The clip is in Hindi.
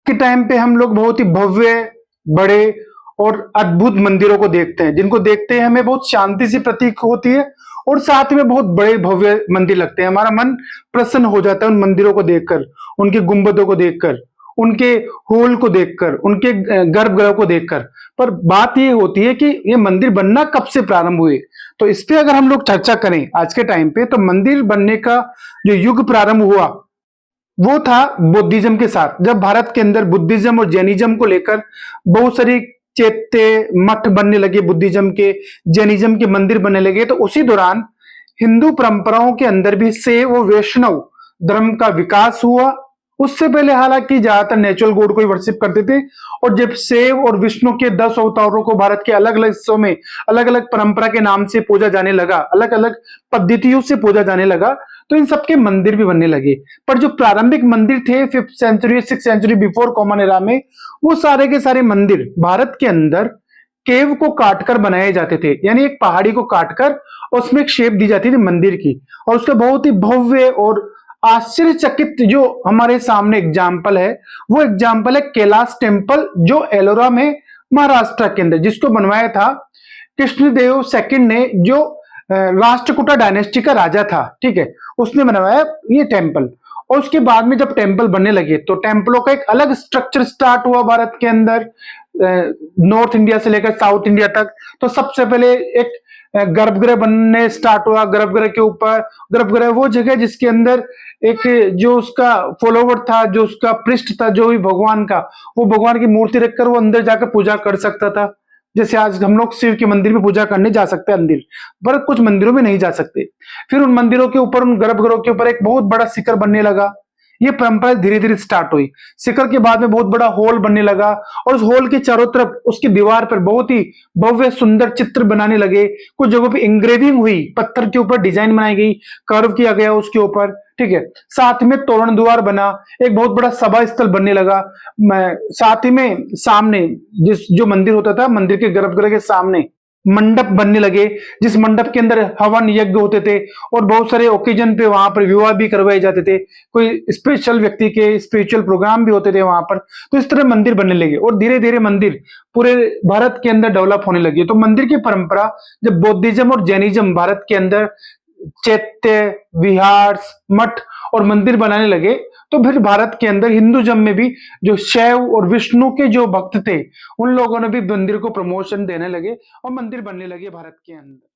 के टाइम पे हम लोग बहुत ही भव्य, बड़े और अद्भुत मंदिरों को देखते हैं, जिनको देखते हैं हमें बहुत शांति सी प्रतीक होती है और साथ में बहुत बड़े भव्य मंदिर लगते हैं। हमारा मन प्रसन्न हो जाता है उन मंदिरों को देखकर, उनके गुंबदों को देखकर, उनके होल को देखकर, उनके गर्भगृह को देखकर। पर बात ये होती है कि ये मंदिर बनना कब से प्रारंभ हुए। तो इस पे अगर हम लोग चर्चा करें आज के टाइम पे, तो मंदिर बनने का जो युग प्रारंभ हुआ वो था बुद्धिज्म के साथ। जब भारत के अंदर बुद्धिज्म और जैनिज्म को लेकर बहुत सारी चैत्य मठ बनने लगे, बुद्धिज्म के, जैनिज्म के मंदिर बनने लगे, तो उसी दौरान हिंदू परंपराओं के अंदर भी शैव और वैष्णव धर्म का विकास हुआ। उससे पहले हालांकि ज्यादातर नेचुरल गॉड को ही वर्शिप करते थे, और जब शैव और विष्णु के 10 अवतारों को भारत के अलग अलग हिस्सों में अलग अलग परंपरा के नाम से पूजा जाने लगा, अलग अलग पद्धतियों से पूजा जाने लगा, तो इन सबके मंदिर भी बनने लगे। पर जो प्रारंभिक मंदिर थे 5th century 6th century before common era में, वो सारे के सारे मंदिर भारत के अंदर केव को काटकर बनाए जाते थे, यानी एक पहाड़ी को काटकर उसमें एक शेप दी जाती थी मंदिर की, और उसका बहुत ही भव्य और आश्चर्यचकित जो हमारे सामने एग्जाम्पल है, वो एग्जाम्पल है कैलाश टेम्पल, जो एलोरा में महाराष्ट्र के अंदर, जिसको बनवाया था कृष्णदेव सेकंड ने, जो राष्ट्रकूटा डायनेस्टी का राजा था, ठीक है, उसने बनवाया ये टेम्पल। और उसके बाद में जब टेम्पल बनने लगे तो टेम्पलों का एक अलग स्ट्रक्चर स्टार्ट हुआ भारत के अंदर, नॉर्थ इंडिया से लेकर साउथ इंडिया तक। तो सबसे पहले एक गर्भगृह बनने स्टार्ट हुआ। गर्भगृह के ऊपर, गर्भगृह वो जगह जिसके अंदर एक जो उसका फॉलोवर था, जो उसका पृष्ठ था, जो भी भगवान का, वो भगवान की मूर्ति रखकर वो अंदर जाकर पूजा कर सकता था। जैसे आज हम लोग शिव के मंदिर में पूजा करने जा सकते हैं अंदर, पर कुछ मंदिरों में नहीं जा सकते। फिर उन मंदिरों के ऊपर, उन गर्भगृहों के ऊपर एक बहुत बड़ा शिखर बनने लगा। ये परंपरा धीरे धीरे स्टार्ट हुई। शिखर के बाद में बहुत बड़ा हॉल बनने लगा, और उस हॉल के चारों तरफ उसकी दीवार पर बहुत ही भव्य सुंदर चित्र बनाने लगे। कुछ जगहों पे इंग्रेविंग हुई, पत्थर के ऊपर डिजाइन बनाई गई, कर्व किया गया उसके ऊपर, ठीक है। साथ में तोरण द्वार बना, एक बहुत बड़ा सभा स्थल बनने लगा। साथ ही में सामने जो मंदिर होता था, मंदिर के गर्भगृह के सामने मंडप बनने लगे, जिस मंडप के अंदर हवन यज्ञ होते थे, और बहुत सारे ओकेजन पे वहां पर विवाह भी करवाए जाते थे, कोई स्पेशल व्यक्ति के स्पिरिचुअल प्रोग्राम भी होते थे वहां पर। तो इस तरह मंदिर बनने लगे, और धीरे धीरे मंदिर पूरे भारत के अंदर डेवलप होने लगी। तो मंदिर की परंपरा जब बौद्धिज्म और जैनिज्म भारत के अंदर चैत्य, विहार, मठ और मंदिर बनाने लगे, तो फिर भारत के अंदर हिंदुइज्म में भी जो शैव और विष्णु के जो भक्त थे, उन लोगों ने भी मंदिर को प्रमोशन देने लगे और मंदिर बनने लगे भारत के अंदर।